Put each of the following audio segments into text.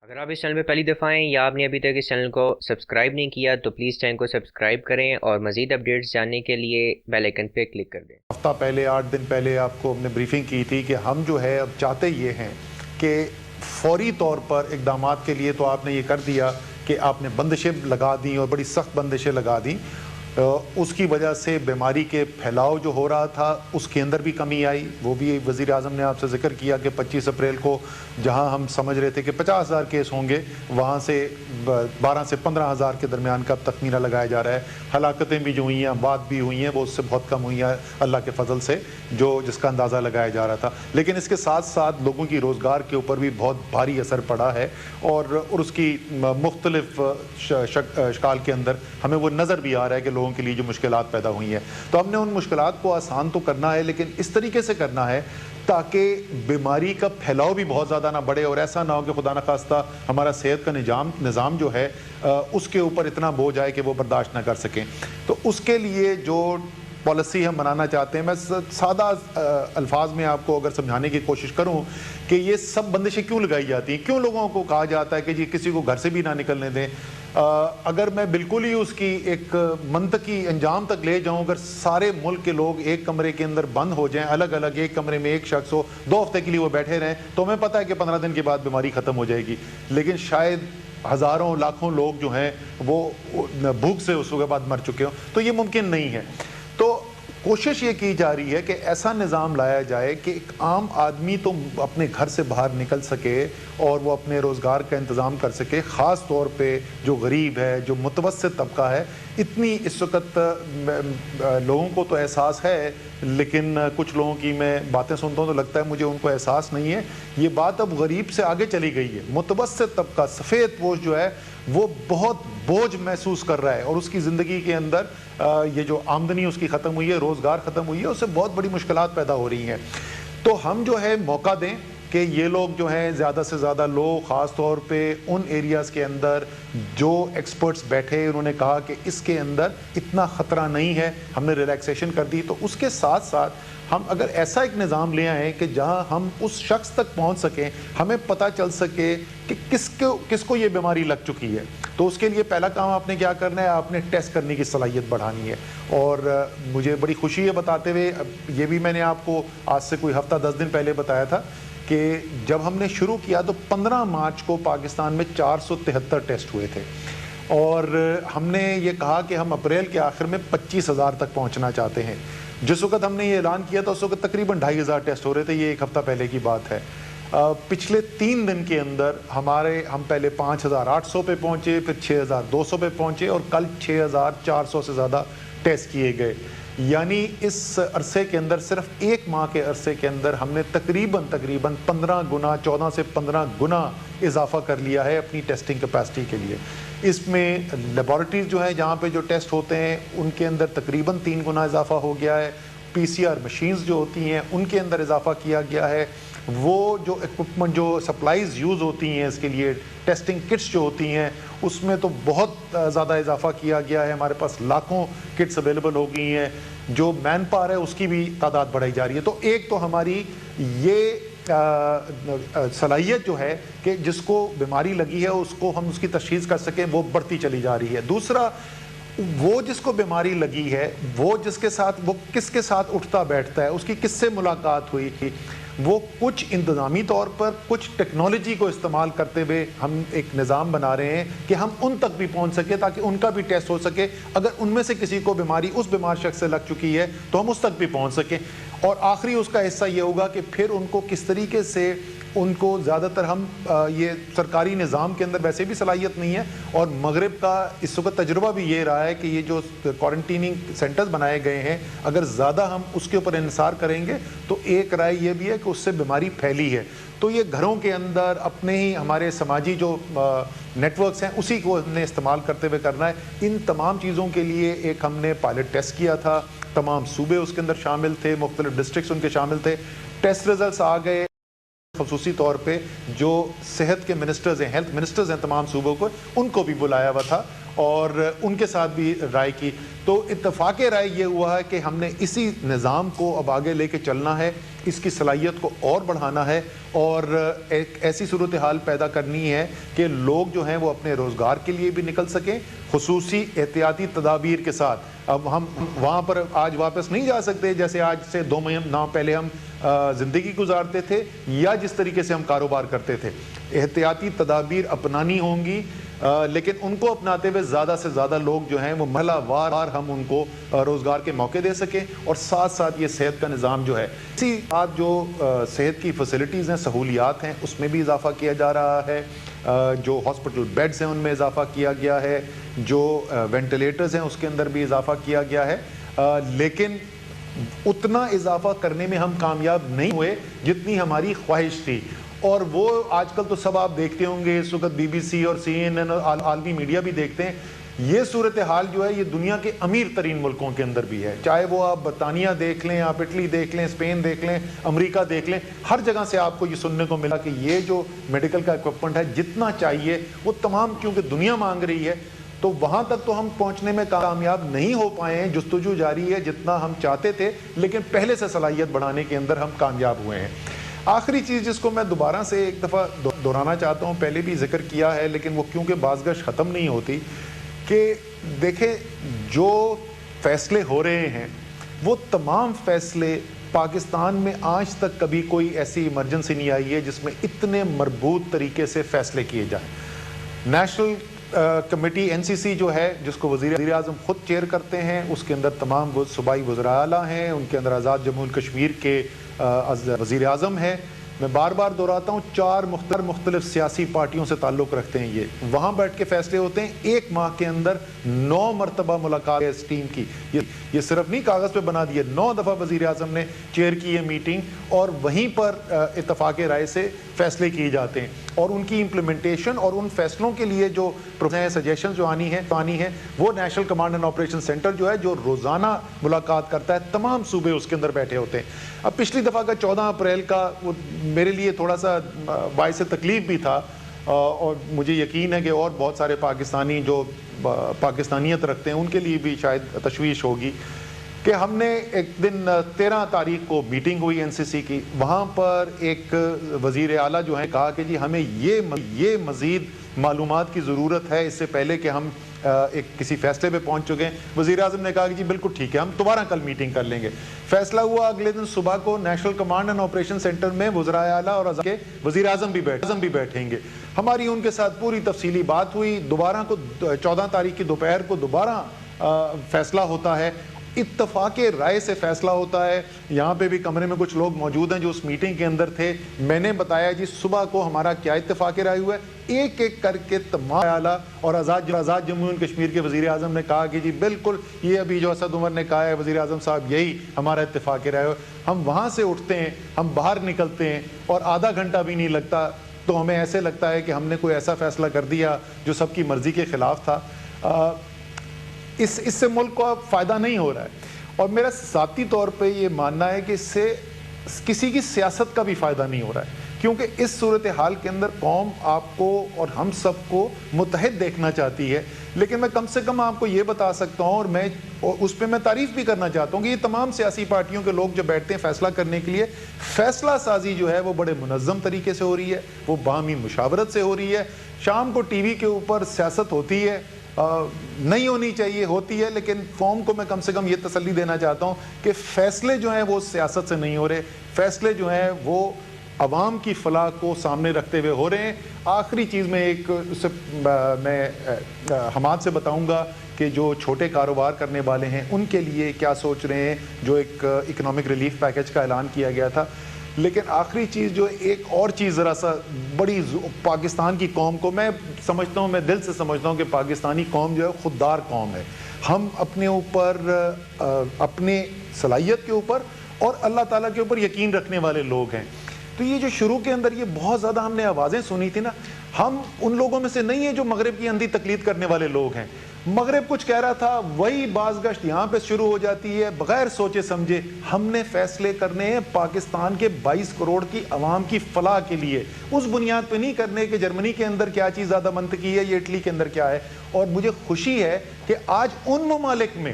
اگر آپ اس چینل پہ پہلی دفعہ ہیں یا آپ نے ابھی تک اس چینل کو سبسکرائب نہیں کیا تو پلیز چینل کو سبسکرائب کریں اور مزید اپڈیٹس جاننے کے لیے بیل آئکن پہ کلک کر دیں۔ ہفتہ پہلے 8 دن پہلے آپ کو ہم نے بریفنگ کی تھی کہ ہم جو ہے اب چاہتے یہ ہیں کہ فوری طور پر اقدامات کے لیے تو آپ نے یہ کر دیا کہ آپ نے بندشیں لگا دیں اور بڑی سخت بندشیں لگا دیں۔ اس کی وجہ سے بیماری کے پھیلاؤ جو ہو رہا تھا اس کے اندر بھی کمی آئی۔ وہ بھی وزیر اعظم نے آپ سے ذکر کیا کہ 25 اپریل کو جہاں ہم سمجھ رہے تھے کہ 50,000 کیس ہوں گے، وہاں سے 12 سے 15,000 کے درمیان کا تخمینہ لگایا جا رہا ہے۔ ہلاکتیں بھی جو ہوئی ہیں، بات بھی ہوئی ہیں، وہ اس سے بہت کم ہوئی ہیں اللہ کے فضل سے، جس کا اندازہ لگایا جا رہا تھا۔ لیکن اس کے ساتھ ساتھ لوگوں کی روزگار کے اوپر بھی بہت بھاری اثر پڑا ہے اور اس کی مختلف اشکال کے اندر ہمیں وہ نظر بھی آ رہا ہے کہ لوگوں کے لیے جو مشکلات پیدا ہوئی ہیں۔ تو ہم نے ان مشکلات کو آسان تو کرنا ہے، لیکن اس طریقے سے کرنا ہے تاکہ بیماری کا پھیلاؤ بھی بہت زیادہ نہ بڑھے اور ایسا نہ ہو کہ خدا نخواستہ ہمارا صحت کا نظام جو ہے اس کے اوپر اتنا بوجھ آئے کہ وہ برداشت نہ کر سکیں۔ تو اس کے لیے جو پالیسی ہم بنانا چاہتے ہیں، میں سادہ الفاظ میں آپ کو اگر سمجھانے کی کوشش کروں کہ یہ سب بندشیں کیوں لگائی جاتی ہیں، کیوں لوگوں کو کہا جاتا ہے کہ جی کسی کو گھر سے بھی نہ نکلنے دیں۔ اگر میں بالکل ہی اس کی ایک منطقی انجام تک لے جاؤں، اگر سارے ملک کے لوگ ایک کمرے کے اندر بند ہو جائیں، الگ الگ ایک کمرے میں ایک شخص ہو، 2 ہفتے کے لیے وہ بیٹھے رہیں، تو ہمیں پتہ ہے کہ 15 دن کے بعد بیماری ختم ہو جائے گی۔ لیکن شاید ہزاروں لاکھوں لوگ جو ہیں وہ بھوک سے اس کے بعد مر چکے ہوں، تو یہ ممکن نہیں ہے۔ تو کوشش یہ کی جا رہی ہے کہ ایسا نظام لایا جائے کہ ایک عام آدمی تو اپنے گھر سے باہر نکل سکے اور وہ اپنے روزگار کا انتظام کر سکے، خاص طور پہ جو غریب ہے، جو متوسط طبقہ ہے۔ اتنی اس وقت لوگوں کو تو احساس ہے، لیکن کچھ لوگوں کی میں باتیں سنتا ہوں تو لگتا ہے مجھے ان کو احساس نہیں ہے۔ یہ بات اب غریب سے آگے چلی گئی ہے۔ متوسط طبقہ، سفید پوش جو ہے، وہ بہت بوجھ محسوس کر رہا ہے اور اس کی زندگی کے اندر یہ جو آمدنی اس کی ختم ہوئی ہے، روزگار ختم ہوئی ہے، اس سے بہت بڑی مشکلات پیدا ہو رہی ہیں۔ تو ہم جو ہے موقع دیں کہ یہ لوگ جو ہیں زیادہ سے زیادہ لوگ، خاص طور پہ ان ایریاز کے اندر جو ایکسپرٹس بیٹھے، انہوں نے کہا کہ اس کے اندر اتنا خطرہ نہیں ہے، ہم نے ریلیکسیشن کر دی۔ تو اس کے ساتھ ساتھ ہم اگر ایسا ایک نظام لے آئیں کہ جہاں ہم اس شخص تک پہنچ سکیں، ہمیں پتہ چل سکے کہ کس کو یہ بیماری لگ چکی ہے، تو اس کے لیے پہلا کام آپ نے کیا کرنا ہے، آپ نے ٹیسٹ کرنے کی صلاحیت بڑھانی ہے۔ اور مجھے بڑی خوشی ہے بتاتے ہوئے، یہ بھی میں نے آپ کو آج سے کوئی ہفتہ 10 دن پہلے بتایا تھا کہ جب ہم نے شروع کیا تو 15 مارچ کو پاکستان میں 473 ٹیسٹ ہوئے تھے، اور ہم نے یہ کہا کہ ہم اپریل کے آخر میں 25,000 تک پہنچنا چاہتے ہیں۔ جس وقت ہم نے یہ اعلان کیا تھا اس وقت تقریباً 2,500 ٹیسٹ ہو رہے تھے، یہ ایک ہفتہ پہلے کی بات ہے۔ پچھلے 3 دن کے اندر ہم پہلے 5,800 پہ پہنچے، پھر 6,200 پہ پہنچے اور کل 6,400 سے زیادہ ٹیسٹ کیے گئے۔ یعنی اس عرصے کے اندر، صرف ایک ماہ کے عرصے کے اندر ہم نے تقریباً 15 گنا، 14 سے 15 گنا اضافہ کر لیا ہے اپنی ٹیسٹنگ کیپیسٹی کے لیے۔ اس میں لیبارٹریز جو ہیں جہاں پہ جو ٹیسٹ ہوتے ہیں ان کے اندر تقریباً 3 گنا اضافہ ہو گیا ہے۔ PCR مشینز جو ہوتی ہیں ان کے اندر اضافہ کیا گیا ہے۔ وہ جو ایکوپمنٹ، جو سپلائز یوز ہوتی ہیں اس کے لیے، ٹیسٹنگ کٹس جو ہوتی ہیں، اس میں تو بہت زیادہ اضافہ کیا گیا ہے۔ ہمارے پاس لاکھوں کٹس اویلیبل ہو گئی ہیں۔ جو مین پاور ہے اس کی بھی تعداد بڑھائی جا رہی ہے۔ تو ایک تو ہماری یہ صلاحیت جو ہے کہ جس کو بیماری لگی ہے اس کو ہم اس کی تشخیص کر سکیں، وہ بڑھتی چلی جا رہی ہے۔ دوسرا، وہ جس کو بیماری لگی ہے، وہ کس کے ساتھ اٹھتا بیٹھتا ہے، اس کی کس سے ملاقات ہوئی تھی، وہ کچھ انتظامی طور پر، کچھ ٹیکنالوجی کو استعمال کرتے ہوئے ہم ایک نظام بنا رہے ہیں کہ ہم ان تک بھی پہنچ سکے تاکہ ان کا بھی ٹیسٹ ہو سکے۔ اگر ان میں سے کسی کو بیماری اس بیمار شخص سے لگ چکی ہے تو ہم اس تک بھی پہنچ سکیں۔ اور آخری اس کا حصہ یہ ہوگا کہ پھر ان کو کس طریقے سے، ان کو زیادہ تر ہم یہ سرکاری نظام کے اندر ویسے بھی صلاحیت نہیں ہے، اور مغرب کا اس وقت تجربہ بھی یہ رہا ہے کہ یہ جو کوارنٹیننگ سینٹرز بنائے گئے ہیں، اگر زیادہ ہم اس کے اوپر انحصار کریں گے تو ایک رائے یہ بھی ہے کہ اس سے بیماری پھیلی ہے۔ تو یہ گھروں کے اندر اپنے ہی ہمارے سماجی جو نیٹ ورکس ہیں اسی کو ہم نے استعمال کرتے ہوئے کرنا ہے۔ ان تمام چیزوں کے لیے ایک ہم نے پائلٹ ٹیسٹ کیا تھا، تمام صوبے اس کے اندر شامل تھے، مختلف ڈسٹرکٹس ان کے شامل تھے۔ ٹیسٹ ریزلٹس آ گئے، خصوصی طور پہ جو صحت کے منسٹرز ہیں، ہیلتھ منسٹرز ہیں تمام صوبوں کو، ان کو بھی بلایا ہوا تھا اور ان کے ساتھ بھی رائے کی۔ تو اتفاق رائے یہ ہوا ہے کہ ہم نے اسی نظام کو اب آگے لے کے چلنا ہے اس کی صلاحیت کو اور بڑھانا ہے اور ایک ایسی صورتحال پیدا کرنی ہے کہ لوگ جو ہیں وہ اپنے روزگار کے لیے بھی نکل سکیں خصوصی احتیاطی تدابیر کے ساتھ. اب ہم وہاں پر آج واپس نہیں جا سکتے جیسے آج سے 2 مہینہ پہلے ہم زندگی گزارتے تھے یا جس طریقے سے ہم کاروبار کرتے تھے. احتیاطی تدابیر اپنانی ہوں گی لیکن ان کو اپناتے ہوئے زیادہ سے زیادہ لوگ جو ہیں وہ محلہ وار ہم ان کو روزگار کے موقع دے سکیں اور ساتھ ساتھ یہ صحت کا نظام جو ہے اسی ساتھ جو صحت کی فیسلٹیز ہیں سہولیات ہیں اس میں بھی اضافہ کیا جا رہا ہے. جو ہاسپٹل بیڈز ہیں ان میں اضافہ کیا گیا ہے, جو وینٹیلیٹرز ہیں اس کے اندر بھی اضافہ کیا گیا ہے, لیکن اتنا اضافہ کرنے میں ہم کامیاب نہیں ہوئے جتنی ہماری خواہش تھی. اور وہ آج کل تو سب آپ دیکھتے ہوں گے, اس وقت BBC اور CNN اور عالمی میڈیا بھی دیکھتے ہیں. یہ صورتحال جو ہے یہ دنیا کے امیر ترین ملکوں کے اندر بھی ہے, چاہے وہ آپ برطانیہ دیکھ لیں, آپ اٹلی دیکھ لیں, اسپین دیکھ لیں, امریکہ دیکھ لیں, ہر جگہ سے آپ کو یہ سننے کو ملا کہ یہ جو میڈیکل کا اکوپمنٹ ہے جتنا چاہیے وہ تمام کیونکہ دنیا مانگ رہی ہے تو وہاں تک تو ہم پہنچنے میں کامیاب نہیں ہو پائے ہیں. جستجو جاری ہے جتنا ہم چاہتے تھے لیکن پہلے سے صلاحیت بڑھانے کے اندر ہم کامیاب ہوئے ہیں. آخری چیز جس کو میں دوبارہ سے ایک دفعہ دہرانا چاہتا ہوں, پہلے بھی ذکر کیا ہے لیکن وہ کیونکہ بازگشت ختم نہیں ہوتی, کہ دیکھیں جو فیصلے ہو رہے ہیں وہ تمام فیصلے پاکستان میں آج تک کبھی کوئی ایسی ایمرجنسی نہیں آئی ہے جس میں اتنے مربوط طریقے سے فیصلے کیے جائیں. نیشنل کمیٹی NCC جو ہے جس کو وزیر اعظم خود چیئر کرتے ہیں, اس کے اندر تمام صوبائی وزراء اعلیٰ ہیں, ان کے اندر آزاد جمہوریہ کشمیر کے وزیر اعظم ہے. میں بار بار دہراتا ہوں 4 مختلف سیاسی پارٹیوں سے تعلق رکھتے ہیں. یہ وہاں بیٹھ کے فیصلے ہوتے ہیں, 1 ماہ کے اندر 9 مرتبہ ملاقات ہے اس ٹیم کی. یہ صرف نہیں کاغذ پہ بنا دیا, 9 دفعہ وزیر اعظم نے چیئر کی یہ میٹنگ اور وہیں پر اتفاق رائے سے فیصلے کیے جاتے ہیں اور ان کی امپلیمنٹیشن اور ان فیصلوں کے لیے جو سجیشن جو آنی ہے وہ national command and operation centre جو ہے جو روزانہ ملاقات کرتا ہے, تمام صوبے اس کے اندر بیٹھے ہوتے ہیں. اب پچھلی دفعہ کا 14 اپریل کا وہ میرے لیے تھوڑا سا باعث تکلیف بھی تھا اور مجھے یقین ہے کہ اور بہت سارے پاکستانی جو پاکستانیت رکھتے ہیں ان کے لیے بھی شاید تشویش ہوگی کہ ہم نے ایک دن 13 تاریخ کو میٹنگ ہوئی NCC کی. وہاں پر ایک وزیر اعلیٰ جو ہیں کہا کہ جی ہمیں یہ مزید معلومات کی ضرورت ہے اس سے پہلے کہ ہم ایک کسی فیصلے پہ پہنچ چکے ہیں. وزیر اعظم نے کہا کہ جی بالکل ٹھیک ہے, ہم دوبارہ کل میٹنگ کر لیں گے. فیصلہ ہوا اگلے دن صبح کو national command and operation centre میں وزراء اعلیٰ اور وزیر اعظم بھی بیٹھیں گے. ہماری ان کے ساتھ پوری تفصیلی بات ہوئی. دوبارہ کو 14 تاریخ کی دوپہر کو دوبارہ فیصلہ ہوتا ہے, اتفاق رائے سے فیصلہ ہوتا ہے. یہاں پہ بھی کمرے میں کچھ لوگ موجود ہیں جو اس میٹنگ کے اندر تھے. میں نے بتایا جی صبح کو ہمارا کیا اتفاق رائے ہوا ہے, ایک ایک کر کے تمام اعلیٰ اور آزاد جمہوریہ کشمیر کے وزیر اعظم نے کہا کہ جی بالکل یہ ابھی جو اسد عمر نے کہا ہے وزیر اعظم صاحب یہی ہمارا اتفاق رائے ہوا. ہم وہاں سے اٹھتے ہیں, ہم باہر نکلتے ہیں اور آدھا گھنٹہ بھی نہیں لگتا تو ہمیں ایسے لگتا ہے کہ ہم نے کوئی ایسا فیصلہ کر دیا جو سب کی مرضی کے خلاف تھا. اس سے ملک کو اب فائدہ نہیں ہو رہا ہے اور میرا ذاتی طور پہ یہ ماننا ہے کہ اس سے کسی کی سیاست کا بھی فائدہ نہیں ہو رہا ہے, کیونکہ اس صورتحال کے اندر قوم آپ کو اور ہم سب کو متحد دیکھنا چاہتی ہے. لیکن میں کم سے کم آپ کو یہ بتا سکتا ہوں اور اس پہ میں تعریف بھی کرنا چاہتا ہوں کہ یہ تمام سیاسی پارٹیوں کے لوگ جو بیٹھتے ہیں فیصلہ کرنے کے لیے, فیصلہ سازی جو ہے وہ بڑے منظم طریقے سے ہو رہی ہے, وہ باہمی مشاورت سے ہو رہی ہے. شام کو ٹی وی کے اوپر سیاست ہوتی ہے, نہیں ہونی چاہیے, ہوتی ہے, لیکن قوم کو میں کم سے کم یہ تسلی دینا چاہتا ہوں کہ فیصلے جو ہیں وہ سیاست سے نہیں ہو رہے, فیصلے جو ہیں وہ عوام کی فلاح کو سامنے رکھتے ہوئے ہو رہے ہیں. آخری چیز میں حماد سے بتاؤں گا کہ جو چھوٹے کاروبار کرنے والے ہیں ان کے لیے کیا سوچ رہے ہیں, جو ایک اکنامک ریلیف پیکج کا اعلان کیا گیا تھا. لیکن آخری چیز جو ایک اور چیز ذرا سا بڑی پاکستان کی قوم کو میں سمجھتا ہوں, میں دل سے سمجھتا ہوں کہ پاکستانی قوم جو ہے خوددار قوم ہے. ہم اپنے اوپر, اپنے صلاحیت کے اوپر اور اللہ تعالیٰ کے اوپر یقین رکھنے والے لوگ ہیں. تو یہ جو شروع کے اندر یہ بہت زیادہ ہم نے آوازیں سنی تھی نا, ہم ان لوگوں میں سے نہیں ہیں جو مغرب کی اندھی تقلید کرنے والے لوگ ہیں. مغرب کچھ کہہ رہا تھا, وہی بازگشت یہاں پہ شروع ہو جاتی ہے بغیر سوچے سمجھے. ہم نے فیصلے کرنے ہیں پاکستان کے 22 کروڑ کی عوام کی فلاح کے لیے, اس بنیاد پہ نہیں کرنے کہ جرمنی کے اندر کیا چیز زیادہ منطقی ہے, یہ اٹلی کے اندر کیا ہے. اور مجھے خوشی ہے کہ آج ان ممالک میں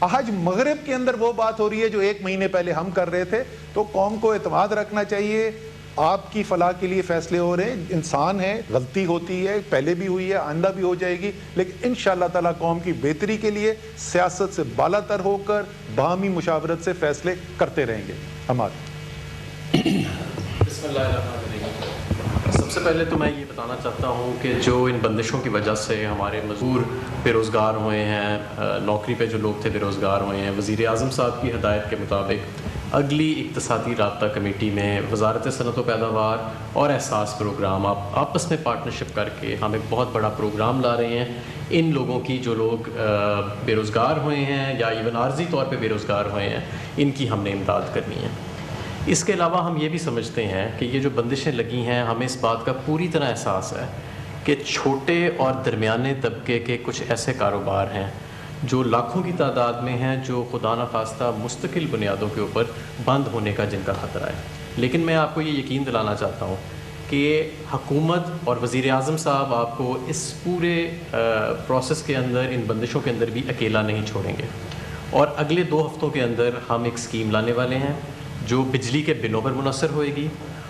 آج مغرب کے اندر وہ بات ہو رہی ہے جو 1 مہینے پہلے ہم کر رہے تھے. تو قوم کو اعتماد رکھنا چاہیے. آپ کی فلاح کے لیے فیصلے ہو رہے ہیں. انسان ہے, غلطی ہوتی ہے, پہلے بھی ہوئی ہے, آئندہ بھی ہو جائے گی, لیکن انشاءاللہ تعالیٰ قوم کی بہتری کے لیے سیاست سے بالا تر ہو کر باہمی مشاورت سے فیصلے کرتے رہیں گے. حماد. بسم اللہ الرحمن الرحیم. سب سے پہلے تو میں یہ بتانا چاہتا ہوں کہ جو ان بندشوں کی وجہ سے ہمارے مزدور بے روزگار ہوئے ہیں, نوکری پہ جو لوگ تھے بے روزگار ہوئے ہیں, وزیر اعظم صاحب کی ہدایت کے مطابق اگلی اقتصادی رابطہ کمیٹی میں وزارت صنعت و پیداوار اور احساس پروگرام آپ آپس میں پارٹنرشپ کر کے ہم ایک بہت بڑا پروگرام لا رہے ہیں. ان لوگوں کی جو لوگ بے روزگار ہوئے ہیں یا ایون عارضی طور پہ بے روزگار ہوئے ہیں, ان کی ہم نے امداد کرنی ہے. اس کے علاوہ ہم یہ بھی سمجھتے ہیں کہ یہ جو بندشیں لگی ہیں, ہمیں اس بات کا پوری طرح احساس ہے کہ چھوٹے اور درمیانے طبقے کے کچھ ایسے کاروبار ہیں جو لاکھوں کی تعداد میں ہیں, جو خدا نخواستہ مستقل بنیادوں کے اوپر بند ہونے کا جن کا خطرہ ہے. لیکن میں آپ کو یہ یقین دلانا چاہتا ہوں کہ حکومت اور وزیر اعظم صاحب آپ کو اس پورے پروسیس کے اندر, ان بندشوں کے اندر بھی اکیلا نہیں چھوڑیں گے. اور اگلے 2 ہفتوں کے اندر ہم ایک اسکیم لانے والے ہیں جو بجلی کے بلوں پر منحصر ہوئے گی,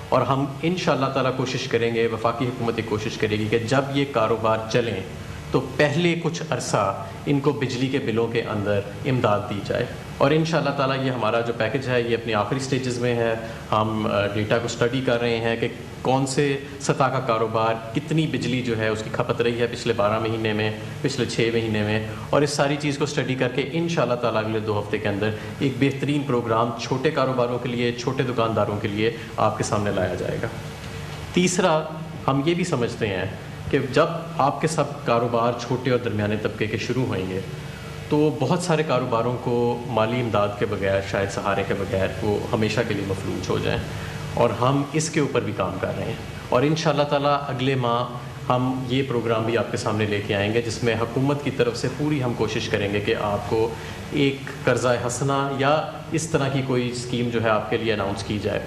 اور ہم انشاءاللہ تعالیٰ کوشش کریں گے, وفاقی حکومت ایک کوشش کرے گی کہ جب یہ کاروبار چلیں تو پہلے کچھ عرصہ ان کو بجلی کے بلوں کے اندر امداد دی جائے. اور انشاءاللہ تعالیٰ یہ ہمارا جو پیکج ہے یہ اپنی آخری سٹیجز میں ہے. ہم ڈیٹا کو سٹڈی کر رہے ہیں کہ کون سے سطح کا کاروبار کتنی بجلی جو ہے اس کی کھپت رہی ہے پچھلے 12 مہینے میں, پچھلے 6 مہینے میں, اور اس ساری چیز کو سٹڈی کر کے انشاءاللہ تعالیٰ اگلے 2 ہفتے کے اندر ایک بہترین پروگرام چھوٹے کاروباروں کے لیے, چھوٹے دکانداروں کے لیے آپ کے سامنے لایا جائے گا. تیسرا, ہم یہ بھی سمجھتے ہیں کہ جب آپ کے سب کاروبار چھوٹے اور درمیانے طبقے کے شروع ہوئیں گے تو بہت سارے کاروباروں کو مالی امداد کے بغیر, شاید سہارے کے بغیر, وہ ہمیشہ کے لیے مفلوج ہو جائیں. اور ہم اس کے اوپر بھی کام کر رہے ہیں, اور انشاءاللہ تعالیٰ اگلے ماہ ہم یہ پروگرام بھی آپ کے سامنے لے کے آئیں گے جس میں حکومت کی طرف سے پوری ہم کوشش کریں گے کہ آپ کو ایک قرضہ حسنہ یا اس طرح کی کوئی اسکیم جو ہے آپ کے لیے اناؤنس کی جائے.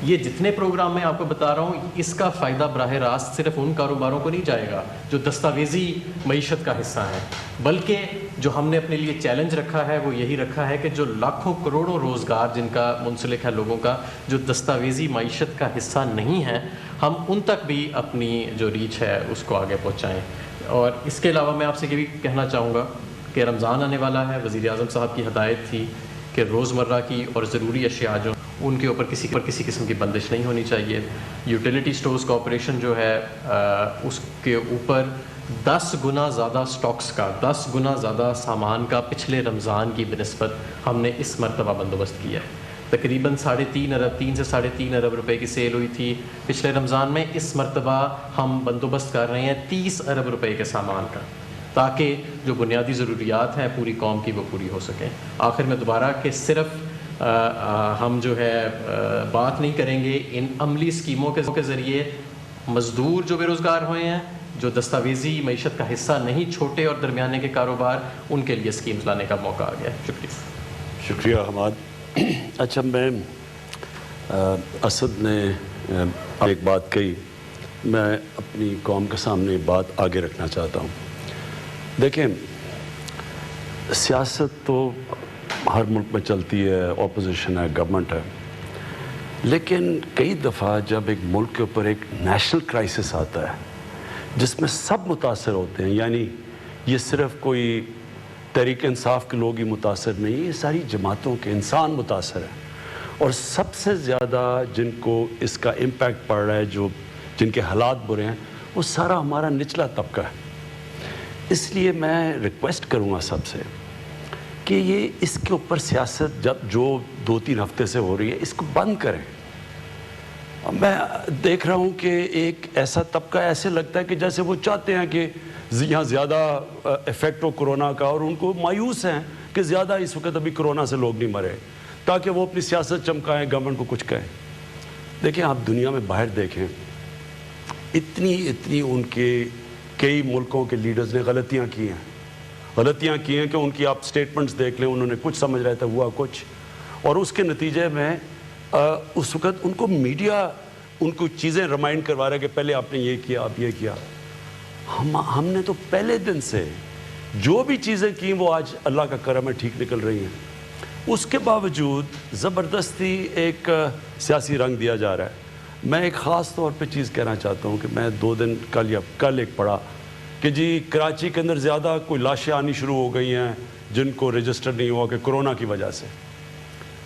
یہ جتنے پروگرام میں آپ کو بتا رہا ہوں, اس کا فائدہ براہ راست صرف ان کاروباروں کو نہیں جائے گا جو دستاویزی معیشت کا حصہ ہیں, بلکہ جو ہم نے اپنے لیے چیلنج رکھا ہے وہ یہی رکھا ہے کہ جو لاکھوں کروڑوں روزگار جن کا منسلک ہے لوگوں کا, جو دستاویزی معیشت کا حصہ نہیں ہے, ہم ان تک بھی اپنی جو ریچ ہے اس کو آگے پہنچائیں. اور اس کے علاوہ میں آپ سے یہ بھی کہنا چاہوں گا کہ رمضان آنے والا ہے. وزیر اعظم صاحب کی ہدایت تھی کہ روزمرہ کی اور ضروری اشیاء جو ان کے اوپر کسی قسم کی بندش نہیں ہونی چاہیے. یوٹیلیٹی سٹورز کارپوریشن جو ہے اس کے اوپر 10 گنا زیادہ سٹاکس کا, 10 گنا زیادہ سامان کا پچھلے رمضان کی بنسبت ہم نے اس مرتبہ بندوبست کیا ہے. تقریباً 3.5 ارب 3 سے 3.5 ارب روپے کی سیل ہوئی تھی پچھلے رمضان میں. اس مرتبہ ہم بندوبست کر رہے ہیں 30 ارب روپے کے سامان کا, تاکہ جو بنیادی ضروریات ہیں پوری قوم کی وہ پوری ہو سکیں. آخر میں دوبارہ کہ صرف ہم جو ہے بات نہیں کریں گے, ان عملی اسکیموں کے ذریعے مزدور جو بے روزگار ہوئے ہیں, جو دستاویزی معیشت کا حصہ نہیں, چھوٹے اور درمیانے کے کاروبار, ان کے لیے اسکیمز لانے کا موقع آ گیا ہے. شکریہ حماد. اچھا, میں اسد نے ایک بات کہی, میں اپنی قوم کے سامنے بات آگے رکھنا چاہتا ہوں. دیکھیں, سیاست تو ہر ملک میں چلتی ہے, اپوزیشن ہے, گورنمنٹ ہے, لیکن کئی دفعہ جب ایک ملک کے اوپر ایک نیشنل کرائسس آتا ہے جس میں سب متاثر ہوتے ہیں, یعنی یہ صرف کوئی تحریک انصاف کے لوگ ہی متاثر نہیں, یہ ساری جماعتوں کے انسان متاثر ہیں, اور سب سے زیادہ جن کو اس کا امپیکٹ پڑ رہا ہے, جو جن کے حالات برے ہیں, وہ سارا ہمارا نچلا طبقہ ہے. اس لیے میں ریکویسٹ کروں گا سب سے کہ یہ اس کے اوپر سیاست جب جو 2-3 ہفتے سے ہو رہی ہے اس کو بند کریں. میں دیکھ رہا ہوں کہ ایک ایسا طبقہ ایسے لگتا ہے کہ جیسے وہ چاہتے ہیں کہ یہاں زیادہ افیکٹ ہو کرونا کا, اور ان کو مایوس ہیں کہ زیادہ اس وقت ابھی کرونا سے لوگ نہیں مرے, تاکہ وہ اپنی سیاست چمکائیں, گورنمنٹ کو کچھ کہیں. دیکھیں, آپ دنیا میں باہر دیکھیں, اتنی ان کے کئی ملکوں کے لیڈرز نے غلطیاں کی ہیں کہ ان کی آپ سٹیٹمنٹس دیکھ لیں, انہوں نے کچھ سمجھ رہا تھا, ہوا کچھ, اور اس کے نتیجے میں اس وقت ان کو میڈیا ان کو چیزیں ریمائنڈ کروا رہا ہے کہ پہلے آپ نے یہ کیا, آپ یہ کیا. ہم نے تو پہلے دن سے جو بھی چیزیں کی وہ آج اللہ کا کرم ہے ٹھیک نکل رہی ہیں. اس کے باوجود زبردستی ایک سیاسی رنگ دیا جا رہا ہے. میں ایک خاص طور پہ چیز کہنا چاہتا ہوں کہ میں 2 دن کل ایک پڑھا کہ جی کراچی کے اندر زیادہ کوئی لاشیں آنی شروع ہو گئی ہیں جن کو رجسٹر نہیں ہوا کہ کرونا کی وجہ سے.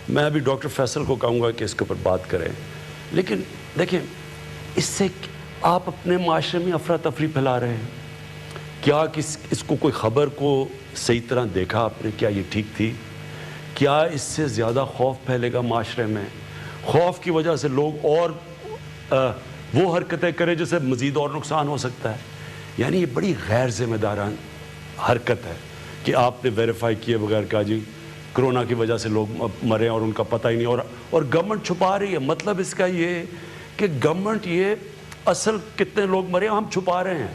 میں ابھی ڈاکٹر فیصل کو کہوں گا کہ اس کے اوپر بات کریں. لیکن دیکھیں اس سے آپ اپنے معاشرے میں افراتفری پھیلا رہے ہیں. کیا اس کو کوئی خبر کو صحیح طرح دیکھا آپ نے؟ کیا یہ ٹھیک تھی؟ کیا اس سے زیادہ خوف پھیلے گا معاشرے میں؟ خوف کی وجہ سے لوگ اور وہ حرکتیں کریں جس سے مزید اور نقصان ہو سکتا ہے. یعنی یہ بڑی غیر ذمہ دارانہ حرکت ہے کہ آپ نے ویریفائی کیے بغیر کہا جی کرونا کی وجہ سے لوگ مرے اور ان کا پتہ ہی نہیں, اور گورنمنٹ چھپا رہی ہے. مطلب اس کا یہ کہ گورنمنٹ یہ اصل کتنے لوگ مرے ہم چھپا رہے ہیں.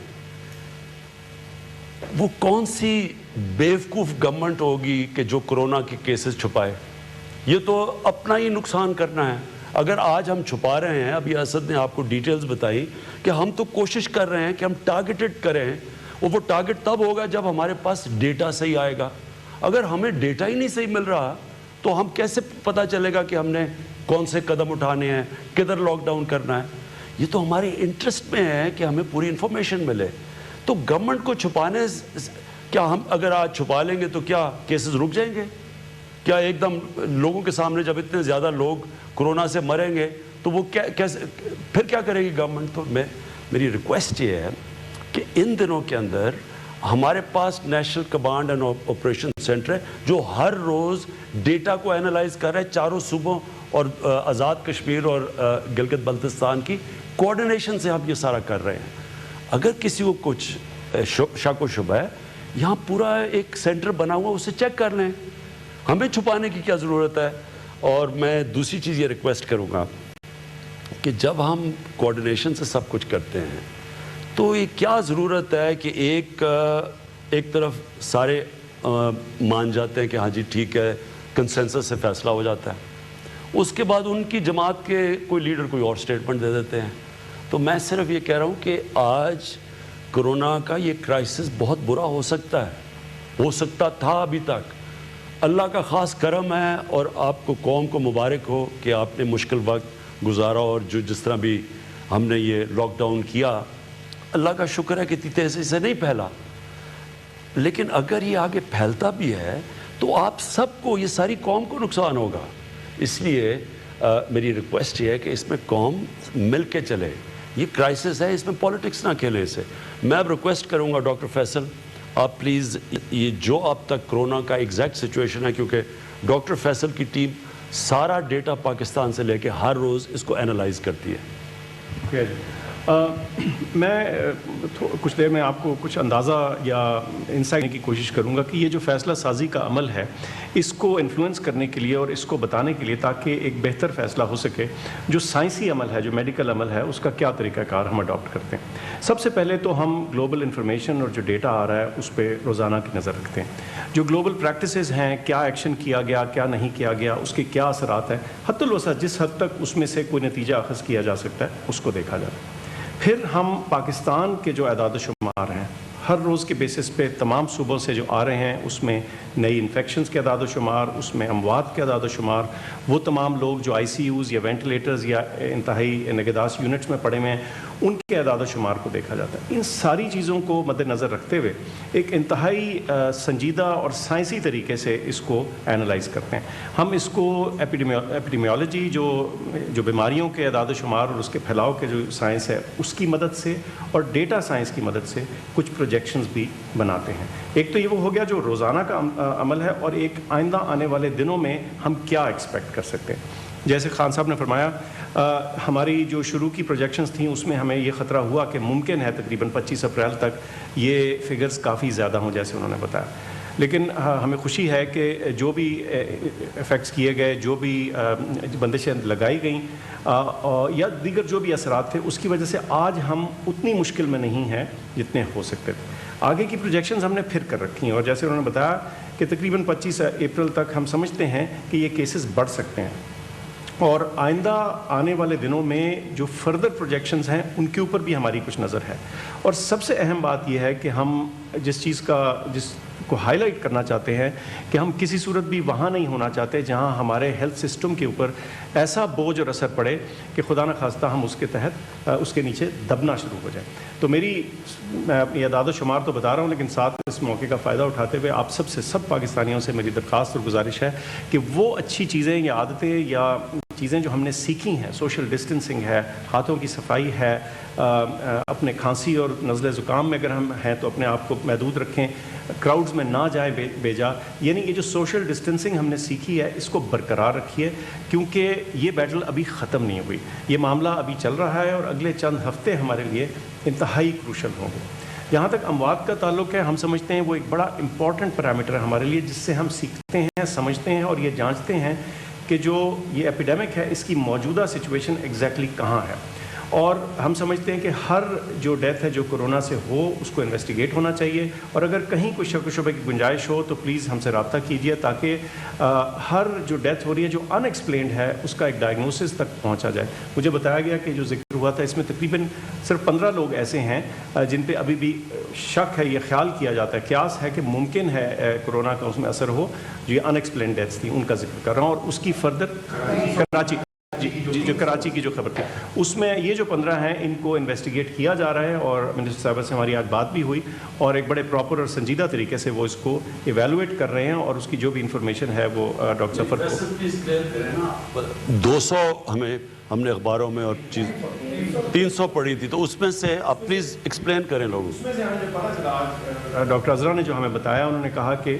وہ کون سی بیوقوف گورنمنٹ ہوگی کہ جو کرونا کے کیسز چھپائے؟ یہ تو اپنا ہی نقصان کرنا ہے. اگر آج ہم چھپا رہے ہیں, ابھی اسد نے آپ کو ڈیٹیلز بتائی کہ ہم تو کوشش کر رہے ہیں کہ ہم ٹارگیٹڈ کریں, اور وہ ٹارگیٹ تب ہوگا جب ہمارے پاس ڈیٹا صحیح آئے گا. اگر ہمیں ڈیٹا ہی نہیں صحیح مل رہا تو ہم کیسے پتہ چلے گا کہ ہم نے کون سے قدم اٹھانے ہیں, کدھر لاک ڈاؤن کرنا ہے؟ یہ تو ہماری انٹرسٹ میں ہے کہ ہمیں پوری انفارمیشن ملے. تو گورنمنٹ کو چھپانے کیا ہم اگر آج چھپا لیں گے تو کیا کیسز رک جائیں گے؟ کیا ایک دم لوگوں کے سامنے جب اتنے زیادہ لوگ کرونا سے مریں گے تو وہ کیسے پھر کیا کرے گی گورنمنٹ؟ تو میری ریکویسٹ یہ ہے کہ ان دنوں کے اندر ہمارے پاس national command and operation centre ہے جو ہر روز ڈیٹا کو اینالائز کر رہا ہے. 4 صوبوں اور آزاد کشمیر اور گلگت بلتستان کی کوآرڈینیشن سے ہم یہ سارا کر رہے ہیں. اگر کسی کو کچھ شک و شبہ ہے, یہاں پورا ایک سینٹر بنا ہوا, اسے چیک کر لیں. ہمیں چھپانے کی کیا ضرورت ہے؟ اور میں دوسری چیز یہ ریکویسٹ کروں گا کہ جب ہم کوآرڈینیشن سے سب کچھ کرتے ہیں تو یہ کیا ضرورت ہے کہ ایک طرف سارے مان جاتے ہیں کہ ہاں جی ٹھیک ہے, کنسنسس سے فیصلہ ہو جاتا ہے, اس کے بعد ان کی جماعت کے کوئی لیڈر کوئی اور سٹیٹمنٹ دے دیتے ہیں. تو میں صرف یہ کہہ رہا ہوں کہ آج کرونا کا یہ کرائسس بہت برا ہو سکتا ہے, ہو سکتا تھا ابھی تک. اللہ کا خاص کرم ہے اور آپ کو قوم کو مبارک ہو کہ آپ نے مشکل وقت گزارا, اور جس طرح بھی ہم نے یہ لاک ڈاؤن کیا, اللہ کا شکر ہے کہ اتنی تیزی سے نہیں پھیلا. لیکن اگر یہ آگے پھیلتا بھی ہے تو آپ سب کو, یہ ساری قوم کو نقصان ہوگا. اس لیے میری ریکویسٹ یہ ہے کہ اس میں قوم مل کے چلے. یہ کرائسس ہے, اس میں پالیٹکس نہ کھیلیں اسے. میں اب ریکویسٹ کروں گا ڈاکٹر فیصل, آپ پلیز یہ جو اب تک کرونا کا ایگزیکٹ سچویشن ہے, کیونکہ ڈاکٹر فیصل کی ٹیم سارا ڈیٹا پاکستان سے لے کے ہر روز اس کو اینالائز کرتی ہے. میں کچھ دیر میں آپ کو کچھ اندازہ یا انسائٹ دینے کی کوشش کروں گا کہ یہ جو فیصلہ سازی کا عمل ہے اس کو انفلوئنس کرنے کے لیے اور اس کو بتانے کے لیے تاکہ ایک بہتر فیصلہ ہو سکے, جو سائنسی عمل ہے, جو میڈیکل عمل ہے, اس کا کیا طریقہ کار ہم اڈاپٹ کرتے ہیں. سب سے پہلے تو ہم گلوبل انفارمیشن اور جو ڈیٹا آ رہا ہے اس پہ روزانہ کی نظر رکھتے ہیں. جو گلوبل پریکٹسز ہیں, کیا ایکشن کیا گیا, کیا نہیں کیا گیا, اس کے کیا اثرات ہیں, حتی الوسع جس حد تک اس میں سے کوئی نتیجہ اخذ کیا جا سکتا ہے اس کو دیکھا جاتا ہے. پھر ہم پاکستان کے جو اعداد و شمار ہیں ہر روز کے بیسس پہ تمام صوبوں سے جو آ رہے ہیں, اس میں نئی انفیکشنز کے اعداد و شمار, اس میں اموات کے اعداد و شمار, وہ تمام لوگ جو آئی سی یوز یا وینٹیلیٹرز یا انتہائی نگہداشت یونٹس میں پڑے ہوئے ہیں, ان کے اعداد و شمار کو دیکھا جاتا ہے. ان ساری چیزوں کو مد نظر رکھتے ہوئے ایک انتہائی سنجیدہ اور سائنسی طریقے سے اس کو اینالائز کرتے ہیں. ہم اس کو ایپیڈیمیولوجی جو بیماریوں کے اعداد و شمار اور اس کے پھیلاؤ کے جو سائنس ہے اس کی مدد سے اور ڈیٹا سائنس کی مدد سے کچھ پروجیکشنز بھی بناتے ہیں. ایک تو یہ وہ ہو گیا جو روزانہ کا عمل ہے, اور ایک آئندہ آنے والے دنوں میں ہم کیا ایکسپیکٹ کر سکتے ہیں. جیسے خان صاحب نے فرمایا, ہماری جو شروع کی پروجیکشنز تھیں اس میں ہمیں یہ خطرہ ہوا کہ ممکن ہے تقریباً 25 اپریل تک یہ فگرز کافی زیادہ ہوں جیسے انہوں نے بتایا. لیکن ہمیں خوشی ہے کہ جو بھی ایفیکٹس کیے گئے, جو بھی بندشیں لگائی گئیں یا دیگر جو بھی اثرات تھے, اس کی وجہ سے آج ہم اتنی مشکل میں نہیں ہیں جتنے ہو سکتے تھے. آگے کی پروجیکشنز ہم نے پھر کر رکھی ہیں, اور جیسے انہوں نے بتایا کہ تقریباً 25 اپریل تک ہم سمجھتے ہیں کہ یہ کیسز بڑھ سکتے ہیں, اور آئندہ آنے والے دنوں میں جو فردر پروجیکشنز ہیں ان کے اوپر بھی ہماری کچھ نظر ہے. اور سب سے اہم بات یہ ہے کہ ہم جس کو ہائی لائٹ کرنا چاہتے ہیں کہ ہم کسی صورت بھی وہاں نہیں ہونا چاہتے جہاں ہمارے ہیلتھ سسٹم کے اوپر ایسا بوجھ اور اثر پڑے کہ خدا نہ خواستہ ہم اس کے تحت اس کے نیچے دبنا شروع ہو جائیں. تو میں اپنی اعداد و شمار تو بتا رہا ہوں، لیکن ساتھ اس موقع کا فائدہ اٹھاتے ہوئے آپ سب پاکستانیوں سے میری درخواست اور گزارش ہے کہ وہ اچھی چیزیں یا عادتیں یا چیزیں جو ہم نے سیکھی ہیں، سوشل ڈسٹنسنگ ہے، ہاتھوں کی صفائی ہے، اپنے کھانسی اور نزلے زکام میں اگر ہم ہیں تو اپنے آپ کو محدود رکھیں، کراؤڈز میں نہ جائیں بیجا. یعنی یہ جو سوشل ڈسٹنسنگ ہم نے سیکھی ہے اس کو برقرار رکھیے، کیونکہ یہ بیٹل ابھی ختم نہیں ہوئی، یہ معاملہ ابھی چل رہا ہے اور اگلے چند ہفتے ہمارے لیے انتہائی کروشل ہوں گے. جہاں تک اموات کا تعلق ہے، ہم سمجھتے ہیں وہ ایک بڑا امپورٹنٹ پیرامیٹر ہے ہمارے لیے، جس سے ہم سیکھتے ہیں، سمجھتے ہیں اور یہ جانچتے ہیں کہ جو یہ ایپیڈیمک ہے اس کی موجودہ سچویشن ایگزیکٹلی کہاں ہے. اور ہم سمجھتے ہیں کہ ہر جو ڈیتھ ہے جو کورونا سے ہو اس کو انویسٹیگیٹ ہونا چاہیے، اور اگر کہیں کوئی شک و شبہ کی گنجائش ہو تو پلیز ہم سے رابطہ کیجیے، تاکہ ہر جو ڈیتھ ہو رہی ہے جو ان ایکسپلینڈ ہے اس کا ایک ڈائگنوسس تک پہنچا جائے. مجھے بتایا گیا کہ جو ذکر ہوا تھا اس میں تقریباً صرف 15 لوگ ایسے ہیں جن پہ ابھی بھی شک ہے، یہ خیال کیا جاتا ہے، قیاس ہے کہ ممکن ہے کورونا کا اس میں اثر ہو، جو یہ ان ایکسپلینڈ ڈیتھس تھیں ان کا ذکر کر رہا ہوں. اور اس کی فردر جو کراچی کی جو خبر تھی اس میں یہ جو 15 ہیں ان کو انویسٹیگیٹ کیا جا رہا ہے، اور منسٹر صاحبہ سے ہماری آج بات بھی ہوئی اور ایک بڑے پراپر اور سنجیدہ طریقے سے وہ اس کو ایویلویٹ کر رہے ہیں، اور اس کی جو بھی انفارمیشن ہے وہ ڈاکٹر سفر کو 200 ہم نے اخباروں میں اور چیز 300 پڑھی تھی، تو اس میں سے آپ پلیز ایکسپلین کریں لوگوں. اس میں سے ہمیں پتہ چلا، ڈاکٹر عذرا نے جو ہمیں بتایا، انہوں نے کہا کہ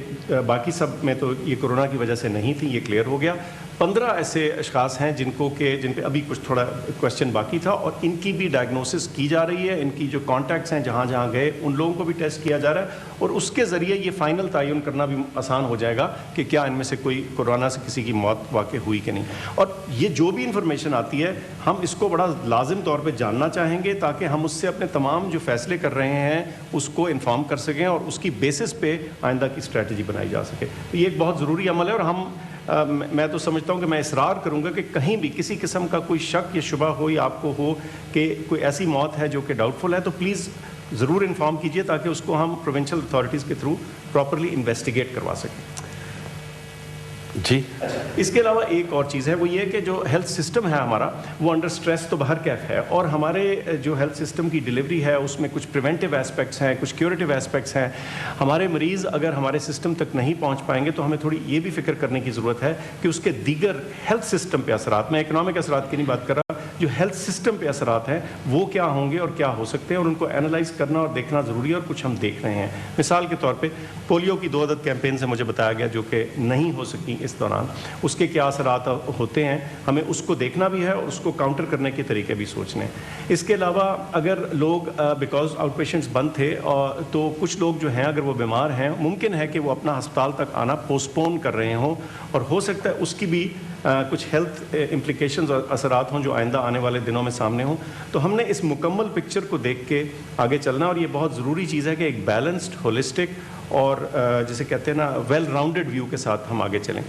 باقی سب میں تو یہ کورونا کی وجہ سے نہیں تھی، یہ کلیئر ہو گیا. 15 ایسے اشخاص ہیں جن پہ ابھی کچھ تھوڑا کوشچن باقی تھا، اور ان کی بھی ڈائگنوسس کی جا رہی ہے. ان کی جو کانٹیکٹس ہیں جہاں جہاں گئے ان لوگوں کو بھی ٹیسٹ کیا جا رہا ہے، اور اس کے ذریعے یہ فائنل تعین کرنا بھی آسان ہو جائے گا کہ کیا ان میں سے کوئی کورونا سے کسی کی موت واقع ہوئی کہ نہیں. اور یہ جو بھی انفارمیشن آتی ہے ہم اس کو بڑا لازم طور پہ جاننا چاہیں گے، تاکہ ہم اس سے اپنے تمام جو فیصلے کر رہے ہیں اس کو انفارم کر سکیں اور اس کی بیسس پہ آئندہ کی اسٹریٹجی بنائی جا سکے. تو یہ ایک بہت ضروری عمل ہے، اور میں تو سمجھتا ہوں کہ میں اصرار کروں گا کہ کہیں بھی کسی قسم کا کوئی شک یا شبہ ہو یا آپ کو ہو کہ کوئی ایسی موت ہے جو کہ ڈاؤٹ فل ہے، تو پلیز ضرور انفارم کیجئے، تاکہ اس کو ہم پروونشل اتھارٹیز کے تھرو پراپرلی انویسٹیگیٹ کروا سکیں. جی اس کے علاوہ ایک اور چیز ہے، وہ یہ کہ جو ہیلتھ سسٹم ہے ہمارا وہ انڈر سٹریس تو بہر کیف ہے، اور ہمارے جو ہیلتھ سسٹم کی ڈلیوری ہے اس میں کچھ پریونٹیو ایسپیکٹس ہیں، کچھ کیوریٹیو ایسپیکٹس ہیں. ہمارے مریض اگر ہمارے سسٹم تک نہیں پہنچ پائیں گے تو ہمیں تھوڑی یہ بھی فکر کرنے کی ضرورت ہے کہ اس کے دیگر ہیلتھ سسٹم پہ اثرات، میں اکنامک اثرات کی نہیں بات کر رہا، جو ہیلتھ سسٹم پہ اثرات ہیں وہ کیا ہوں گے اور کیا ہو سکتے ہیں، اور ان کو اینالائز کرنا اور دیکھنا ضروری ہے، اور کچھ ہم دیکھ رہے ہیں. مثال کے طور پہ پولیو کی 2 عدد کیمپین سے مجھے بتایا گیا جو کہ نہیں ہو سکی اس دوران، اس کے کیا اثرات ہوتے ہیں، ہمیں اس کو دیکھنا بھی ہے اور اس کو کاؤنٹر کرنے کے طریقے بھی سوچنے. اس کے علاوہ اگر لوگ بیکاز آؤٹ پیشنٹس بند تھے تو کچھ لوگ جو ہیں اگر وہ بیمار ہیں ممکن ہے کہ وہ اپنا ہسپتال تک آنا پوسٹ پون کر رہے ہوں، اور ہو سکتا ہے اس کی بھی کچھ ہیلتھ امپلیکیشنز اور اثرات ہوں جو آئندہ آنے والے دنوں میں سامنے ہوں. تو ہم نے اس مکمل پکچر کو دیکھ کے آگے چلنا، اور یہ بہت ضروری چیز ہے کہ ایک بیلنسڈ، ہولسٹک اور جسے کہتے ہیں نا ویل راؤنڈڈ ویو کے ساتھ ہم آگے چلیں.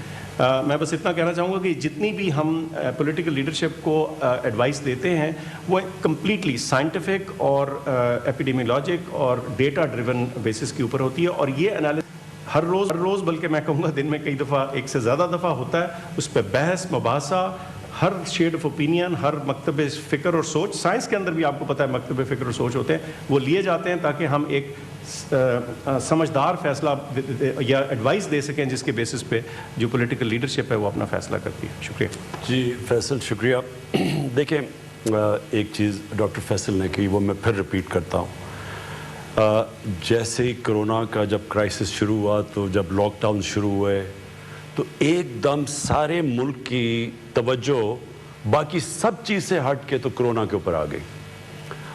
میں بس اتنا کہنا چاہوں گا کہ جتنی بھی ہم پولیٹیکل لیڈرشپ کو ایڈوائس دیتے ہیں وہ کمپلیٹلی سائنٹیفک اور ایپیڈیمیولوجک اور ڈیٹا ڈریون بیسس کے اوپر ہوتی ہے، اور یہ انالیسس ہر روز بلکہ میں کہوں گا دن میں کئی دفعہ، ایک سے زیادہ دفعہ ہوتا ہے. اس پہ بحث مباحثہ، ہر شیڈ آف اوپینین، ہر مکتب فکر اور سوچ، سائنس کے اندر بھی آپ کو پتہ ہے مکتب فکر اور سوچ ہوتے ہیں، وہ لیے جاتے ہیں تاکہ ہم ایک سمجھدار فیصلہ یا ایڈوائس دے سکیں جس کے بیسس پہ جو پولیٹیکل لیڈرشپ ہے وہ اپنا فیصلہ کرتی ہے. شکریہ. جی فیصل شکریہ. دیکھیں ایک چیز ڈاکٹر فیصل نے کہی وہ میں پھر ریپیٹ کرتا ہوں. جیسے ہی کرونا کا جب کرائسس شروع ہوا، تو جب لاک ڈاؤن شروع ہوئے تو ایک دم سارے ملک کی توجہ باقی سب چیز سے ہٹ کے تو کرونا کے اوپر آ گئی.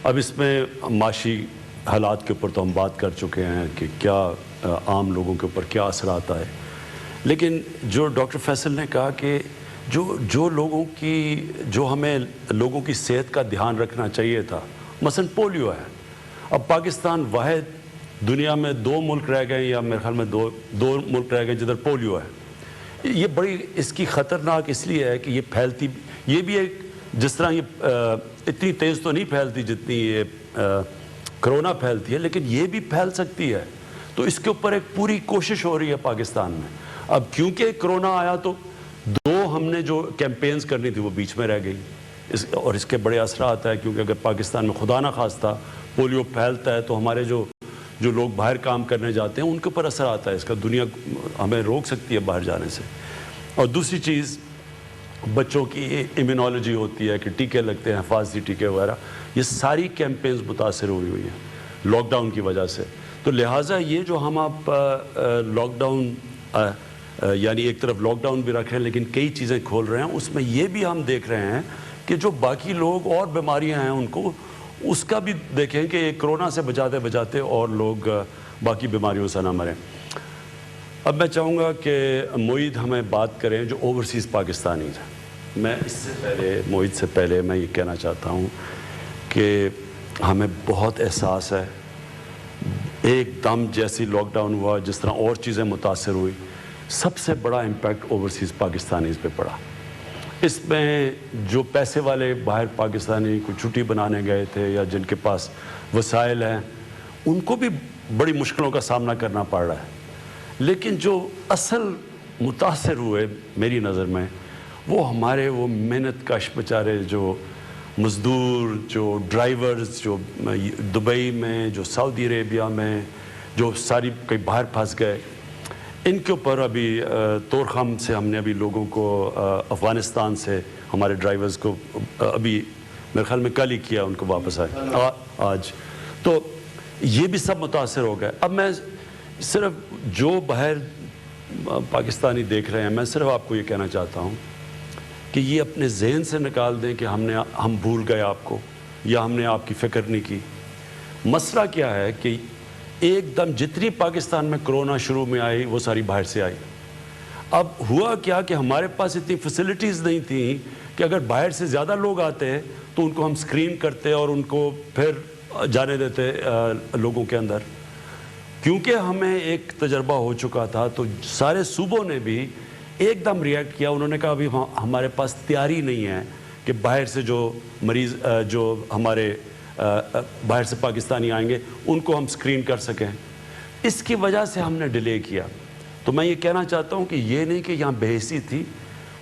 اب اس میں معاشی حالات کے اوپر تو ہم بات کر چکے ہیں کہ کیا عام لوگوں کے اوپر کیا اثرات آئے، لیکن جو ڈاکٹر فیصل نے کہا کہ جو لوگوں کی ہمیں لوگوں کی صحت کا دھیان رکھنا چاہیے تھا، مثلا پولیو ہے. اب پاکستان واحد دنیا میں 2 ملک رہ گئے، یا میرے خیال میں دو ملک رہ گئے جدھر پولیو ہے. یہ بڑی اس کی خطرناک اس لیے ہے کہ یہ پھیلتی، یہ بھی ایک جس طرح یہ اتنی تیز تو نہیں پھیلتی جتنی یہ کرونا پھیلتی ہے، لیکن یہ بھی پھیل سکتی ہے. تو اس کے اوپر ایک پوری کوشش ہو رہی ہے پاکستان میں. اب کیونکہ کرونا آیا تو دو ہم نے جو کیمپینز کرنی تھی وہ بیچ میں رہ گئی, اور اس کے بڑے اثرات ہیں, کیونکہ اگر پاکستان میں خدا نہ خواستہ پولیو پھیلتا ہے تو ہمارے جو لوگ باہر کام کرنے جاتے ہیں ان کے اوپر اثر آتا ہے اس کا. دنیا ہمیں روک سکتی ہے باہر جانے سے. اور دوسری چیز بچوں کی امیونالوجی ہوتی ہے کہ ٹیکے لگتے ہیں, حفاظتی ٹیکے وغیرہ, یہ ساری کیمپینز متاثر ہوئی ہیں لاک ڈاؤن کی وجہ سے. تو لہٰذا یہ جو ہم آپ لاک ڈاؤن یعنی ایک طرف لاک ڈاؤن بھی رکھ رہے ہیں لیکن کئی چیزیں کھول رہے ہیں, اس میں یہ بھی ہم دیکھ رہے ہیں کہ جو باقی لوگ اور بیماریاں ہیں ان کو اس کا بھی دیکھیں کہ کرونا سے بچاتے بچاتے اور لوگ باقی بیماریوں سے نہ مریں. اب میں چاہوں گا کہ معید ہمیں بات کریں جو اوورسیز پاکستانی ہیں. میں اس سے پہلے معید سے پہلے میں یہ کہنا چاہتا ہوں کہ ہمیں بہت احساس ہے, ایک دم جیسی لاک ڈاؤن ہوا جس طرح اور چیزیں متاثر ہوئی, سب سے بڑا امپیکٹ اوورسیز پاکستانیز پہ پڑا. اس میں جو پیسے والے باہر پاکستانی کوئی چھٹی بنانے گئے تھے یا جن کے پاس وسائل ہیں ان کو بھی بڑی مشکلوں کا سامنا کرنا پڑ رہا ہے. لیکن جو اصل متاثر ہوئے میری نظر میں وہ ہمارے وہ محنت کش بیچارے جو مزدور, جو ڈرائیورز, جو دبئی میں, جو سعودی عربیہ میں, جو ساری کئی باہر پھنس گئے, ان کے اوپر ابھی طورخم سے ہم نے ابھی لوگوں کو افغانستان سے ہمارے ڈرائیورز کو ابھی میرے خیال میں کل ہی کیا, ان کو واپس آئے آج. تو یہ بھی سب متاثر ہو گئے. اب میں صرف جو باہر پاکستانی دیکھ رہے ہیں میں صرف آپ کو یہ کہنا چاہتا ہوں کہ یہ اپنے ذہن سے نکال دیں کہ ہم بھول گئے آپ کو یا ہم نے آپ کی فکر نہیں کی. مسئلہ کیا ہے کہ ایک دم جتنی پاکستان میں کرونا شروع میں آئی وہ ساری باہر سے آئی. اب ہوا کیا کہ ہمارے پاس اتنی فیسلٹیز نہیں تھیں کہ اگر باہر سے زیادہ لوگ آتے تو ان کو ہم سکرین کرتے اور ان کو پھر جانے دیتے لوگوں کے اندر. کیونکہ ہمیں ایک تجربہ ہو چکا تھا تو سارے صوبوں نے بھی ایک دم ریئیکٹ کیا. انہوں نے کہا ابھی ہمارے پاس تیاری نہیں ہے کہ باہر سے جو مریض جو ہمارے باہر سے پاکستانی آئیں گے ان کو ہم سکرین کر سکیں. اس کی وجہ سے ہم نے ڈیلے کیا. تو میں یہ کہنا چاہتا ہوں کہ یہ نہیں کہ یہاں بے حسی تھی,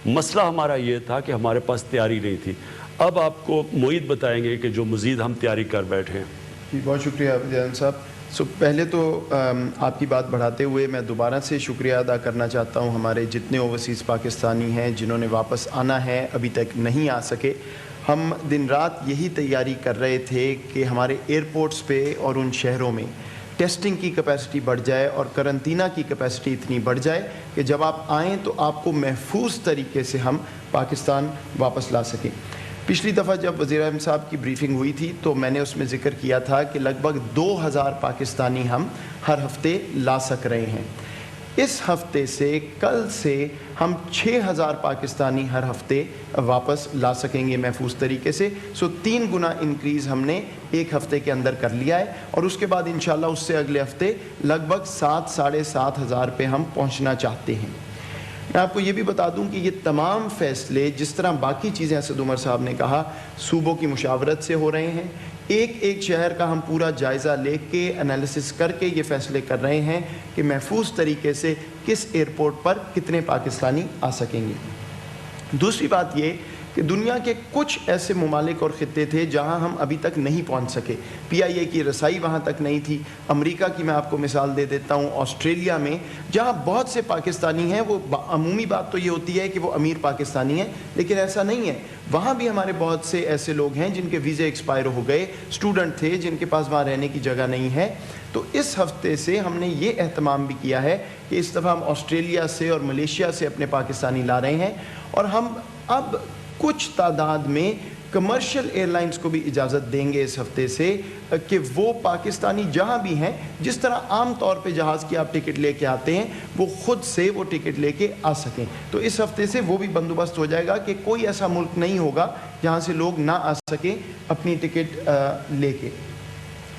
مسئلہ ہمارا یہ تھا کہ ہمارے پاس تیاری نہیں تھی. اب آپ کو معید بتائیں گے کہ جو مزید ہم تیاری کر بیٹھے ہیں. جی بہت شکریہ جان صاحب. پہلے تو آپ کی بات بڑھاتے ہوئے میں دوبارہ سے شکریہ ادا کرنا چاہتا ہوں ہمارے جتنے اوورسیز پاکستانی ہیں جنہوں نے واپس آنا ہے, ابھی تک نہیں آ سکے. ہم دن رات یہی تیاری کر رہے تھے کہ ہمارے ایئرپورٹس پہ اور ان شہروں میں ٹیسٹنگ کی کیپیسٹی بڑھ جائے اور کرنٹینہ کی کیپیسٹی اتنی بڑھ جائے کہ جب آپ آئیں تو آپ کو محفوظ طریقے سے ہم پاکستان واپس لا سکیں. پچھلی دفعہ جب وزیر اعظم صاحب کی بریفنگ ہوئی تھی تو میں نے اس میں ذکر کیا تھا کہ لگ بھگ 2000 پاکستانی ہم ہر ہفتے لا سک رہے ہیں. اس ہفتے سے کل سے ہم 6000 پاکستانی ہر ہفتے واپس لا سکیں گے محفوظ طریقے سے. 3 گنا انکریز ہم نے ایک ہفتے کے اندر کر لیا ہے اور اس کے بعد انشاءاللہ اس سے اگلے ہفتے لگ بھگ 7,500 پہ ہم پہنچنا چاہتے ہیں. میں آپ کو یہ بھی بتا دوں کہ یہ تمام فیصلے جس طرح باقی چیزیں اسد عمر صاحب نے کہا صوبوں کی مشاورت سے ہو رہے ہیں. ایک شہر کا ہم پورا جائزہ لے کے انالیسس کر کے یہ فیصلے کر رہے ہیں کہ محفوظ طریقے سے کس ایئرپورٹ پر کتنے پاکستانی آ سکیں گے. دوسری بات یہ کہ دنیا کے کچھ ایسے ممالک اور خطے تھے جہاں ہم ابھی تک نہیں پہنچ سکے. PIA کی رسائی وہاں تک نہیں تھی. امریکہ کی میں آپ کو مثال دے دیتا ہوں, آسٹریلیا میں جہاں بہت سے پاکستانی ہیں, وہ عمومی بات تو یہ ہوتی ہے کہ وہ امیر پاکستانی ہیں, لیکن ایسا نہیں ہے. وہاں بھی ہمارے بہت سے ایسے لوگ ہیں جن کے ویزے ایکسپائر ہو گئے, اسٹوڈنٹ تھے جن کے پاس وہاں رہنے کی جگہ نہیں ہے. تو اس ہفتے سے ہم نے یہ اہتمام بھی کیا ہے کہ اس دفعہ ہم آسٹریلیا سے اور ملیشیا سے اپنے پاکستانی لا رہے ہیں اور ہم اب کچھ تعداد میں کمرشل ایئر لائنز کو بھی اجازت دیں گے اس ہفتے سے کہ وہ پاکستانی جہاں بھی ہیں, جس طرح عام طور پہ جہاز کی آپ ٹکٹ لے کے آتے ہیں, وہ خود سے وہ ٹکٹ لے کے آ سکیں. تو اس ہفتے سے وہ بھی بندوبست ہو جائے گا کہ کوئی ایسا ملک نہیں ہوگا جہاں سے لوگ نہ آ سکیں اپنی ٹکٹ لے کے.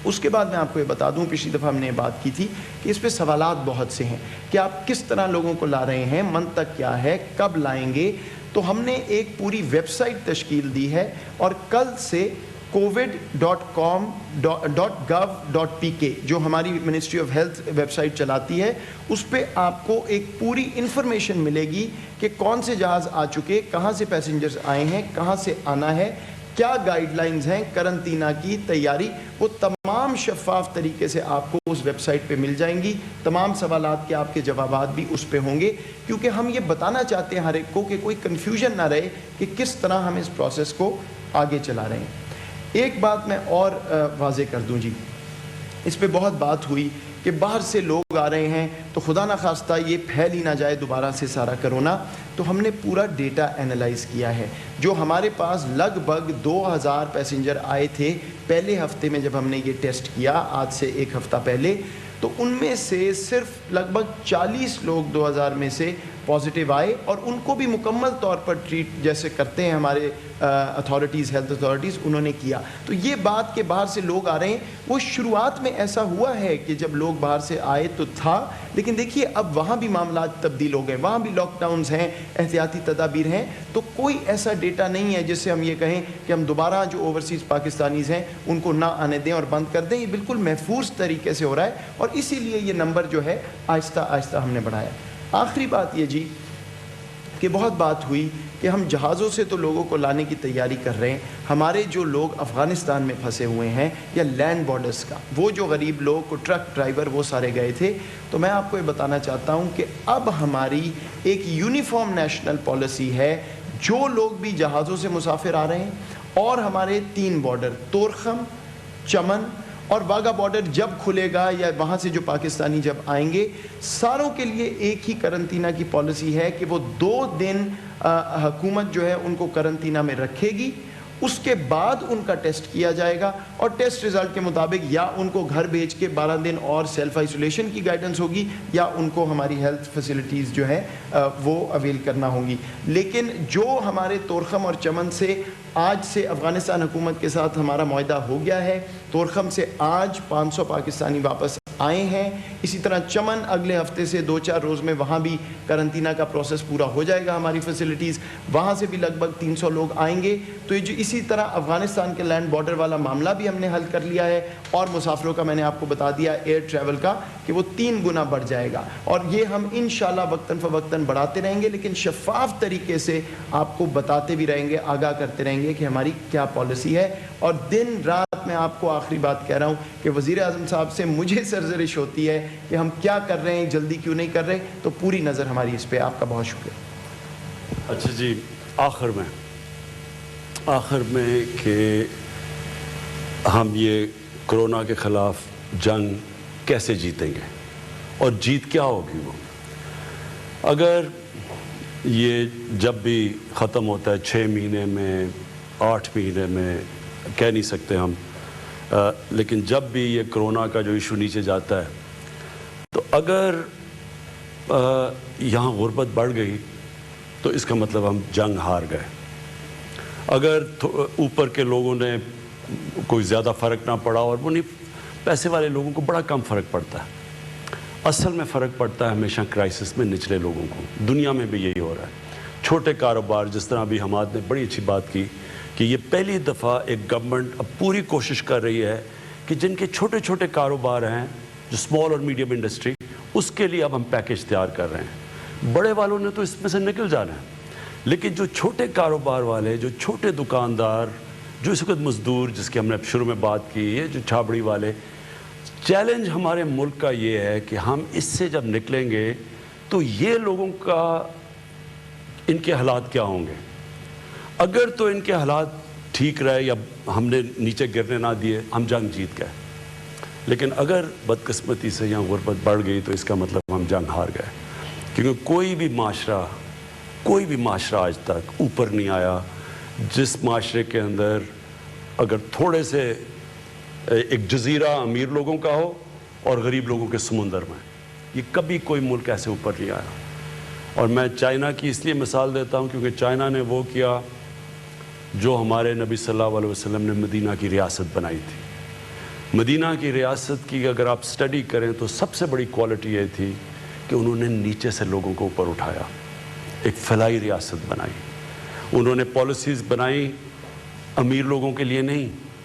اس کے بعد میں آپ کو یہ بتا دوں, پچھلی دفعہ ہم نے بات کی تھی کہ اس پہ سوالات بہت سے ہیں کہ آپ کس طرح لوگوں کو لا رہے ہیں, منطق کیا ہے, کب لائیں گے. تو ہم نے ایک پوری ویب سائٹ تشکیل دی ہے اور کل سے covid.com.gov.pk جو ہماری ministry of health website چلاتی ہے، اس پہ آپ کو ایک پوری انفارمیشن ملے گی کہ کون سے جہاز آ چکے، کہاں سے پیسنجرز آئے ہیں، کہاں سے آنا ہے، کیا گائیڈ لائنز ہیں کرنطینہ کی تیاری، وہ تمام شفاف طریقے سے آپ کو اس ویب سائٹ پہ مل جائیں گی. تمام سوالات کے آپ کے جوابات بھی اس پہ ہوں گے، کیونکہ ہم یہ بتانا چاہتے ہیں ہر ایک کو کہ کوئی کنفیوژن نہ رہے کہ کس طرح ہم اس پروسیس کو آگے چلا رہے ہیں. ایک بات میں اور واضح کر دوں جی، اس پہ بہت بات ہوئی کہ باہر سے لوگ آ رہے ہیں تو خدا نہ خواستہ یہ پھیل ہی نہ جائے دوبارہ سے سارا کرونا. تو ہم نے پورا ڈیٹا اینالائز کیا ہے. جو ہمارے پاس لگ بھگ 2000 پیسنجر آئے تھے پہلے ہفتے میں جب ہم نے یہ ٹیسٹ کیا آج سے ایک ہفتہ پہلے، تو ان میں سے صرف لگ بھگ 40 لوگ 2000 میں سے پازیٹیو آئے، اور ان کو بھی مکمل طور پر ٹریٹ جیسے کرتے ہیں ہمارے اتھارٹیز، ہیلتھ اتھارٹیز، انہوں نے کیا. تو یہ بات کہ باہر سے لوگ آ رہے ہیں، وہ شروعات میں ایسا ہوا ہے کہ جب لوگ باہر سے آئے تو تھا، لیکن دیکھیے اب وہاں بھی معاملات تبدیل ہو گئے، وہاں بھی لاک ڈاؤنز ہیں، احتیاطی تدابیر ہیں. تو کوئی ایسا ڈیٹا نہیں ہے جس سے ہم یہ کہیں کہ ہم دوبارہ جو اوورسیز پاکستانیز ہیں ان کو نہ آنے دیں اور بند کر دیں. یہ بالکل محفوظ طریقے سے ہو رہا ہے، اور اسی لیے یہ نمبر جو ہے آہستہ آہستہ ہم نے بڑھایا. آخری بات یہ جی کہ بہت بات ہوئی کہ ہم جہازوں سے تو لوگوں کو لانے کی تیاری کر رہے ہیں. ہمارے جو لوگ افغانستان میں پھنسے ہوئے ہیں یا لینڈ بارڈرز کا، وہ جو غریب لوگ کو ٹرک ڈرائیور وہ سارے گئے تھے، تو میں آپ کو یہ بتانا چاہتا ہوں کہ اب ہماری ایک یونیفارم نیشنل پالیسی ہے. جو لوگ بھی جہازوں سے مسافر آ رہے ہیں، اور ہمارے 3 بارڈر طورخم، چمن اور واگا بارڈر جب کھلے گا یا وہاں سے جو پاکستانی جب آئیں گے، ساروں کے لیے ایک ہی کرنطینہ کی پالیسی ہے کہ وہ 2 دن حکومت جو ہے ان کو کرنطینہ میں رکھے گی. اس کے بعد ان کا ٹیسٹ کیا جائے گا، اور ٹیسٹ رزلٹ کے مطابق یا ان کو گھر بھیج کے 12 دن اور سیلف آئسولیشن کی گائیڈنس ہوگی، یا ان کو ہماری ہیلتھ فیسلٹیز جو ہیں وہ اویل کرنا ہوں گی. لیکن جو ہمارے طورخم اور چمن سے آج سے افغانستان حکومت کے ساتھ ہمارا معاہدہ ہو گیا ہے، طورخم سے آج 500 پاکستانی واپس آئے ہیں. اسی طرح چمن اگلے ہفتے سے 2-4 روز میں وہاں بھی کرنطینہ کا پروسیس پورا ہو جائے گا. ہماری فیسلٹیز وہاں سے بھی لگ بھگ 300 لوگ آئیں گے. تو یہ جو اسی طرح افغانستان کے لینڈ بارڈر والا معاملہ بھی ہم نے حل کر لیا ہے، اور مسافروں کا میں نے آپ کو بتا دیا ایئر ٹریول کا کہ وہ 3 گنا بڑھ جائے گا. اور یہ ہم انشاءاللہ وقتاً فوقتاً بڑھاتے رہیں گے، لیکن شفاف طریقے سے آپ کو بتاتے بھی رہیں گے، آگاہ کرتے رہیں گے کہ ہماری کیا پالیسی ہے. اور دن رات میں آپ کو آخری بات کہہ رہا ہوں کہ وزیر اعظم صاحب سے مجھے سرزنش ہوتی ہے کہ ہم کیا کر رہے ہیں، جلدی کیوں نہیں کر رہے. تو پوری نظر ہماری اس پہ. آپ کا بہت شکریہ. اچھا جی، آخر میں کہ ہم یہ کرونا کے خلاف جنگ کیسے جیتیں گے اور جیت کیا ہوگی وہ؟ اگر یہ جب بھی ختم ہوتا ہے 6 مہینے میں 8 مہینے میں کہہ نہیں سکتے ہم، لیکن جب بھی یہ کرونا کا جو ایشو نیچے جاتا ہے، تو اگر یہاں غربت بڑھ گئی تو اس کا مطلب ہم جنگ ہار گئے. اگر اوپر کے لوگوں نے کوئی زیادہ فرق نہ پڑا، اور وہ نہیں، پیسے والے لوگوں کو بڑا کم فرق پڑتا ہے. اصل میں فرق پڑتا ہے ہمیشہ کرائسس میں نچلے لوگوں کو. دنیا میں بھی یہی ہو رہا ہے. چھوٹے کاروبار، جس طرح ابھی حماد نے بڑی اچھی بات کی کہ یہ پہلی دفعہ ایک گورنمنٹ اب پوری کوشش کر رہی ہے کہ جن کے چھوٹے چھوٹے کاروبار ہیں، جو اسمال اور میڈیم انڈسٹری، اس کے لیے اب ہم پیکیج تیار کر رہے ہیں. بڑے والوں نے تو اس میں سے نکل جانا ہے، لیکن جو چھوٹے کاروبار والے، جو چھوٹے دکاندار، جو اس وقت مزدور، جس کی ہم نے شروع میں بات کی، یہ جو چھابڑی والے، چیلنج ہمارے ملک کا یہ ہے کہ ہم اس سے جب نکلیں گے تو یہ لوگوں کا، ان کے حالات کیا ہوں گے. اگر تو ان کے حالات ٹھیک رہے یا ہم نے نیچے گرنے نہ دیے، ہم جنگ جیت گئے. لیکن اگر بدقسمتی سے یہاں غربت بڑھ گئی تو اس کا مطلب ہم جنگ ہار گئے. کیونکہ کوئی بھی معاشرہ آج تک اوپر نہیں آیا جس معاشرے کے اندر اگر تھوڑے سے ایک جزیرہ امیر لوگوں کا ہو اور غریب لوگوں کے سمندر میں. یہ کبھی کوئی ملک ایسے اوپر نہیں آیا. اور میں چائنا کی اس لیے مثال دیتا ہوں کیونکہ چائنا نے وہ کیا جو ہمارے نبی صلی اللہ علیہ وسلم نے مدینہ کی ریاست بنائی تھی. مدینہ کی ریاست کی اگر آپ سٹڈی کریں تو سب سے بڑی کوالٹی یہ تھی کہ انہوں نے نیچے سے لوگوں کو اوپر اٹھایا، ایک فلاحی ریاست بنائی. انہوں نے پالیسیز بنائی امیر لوگوں کے لیے نہیں،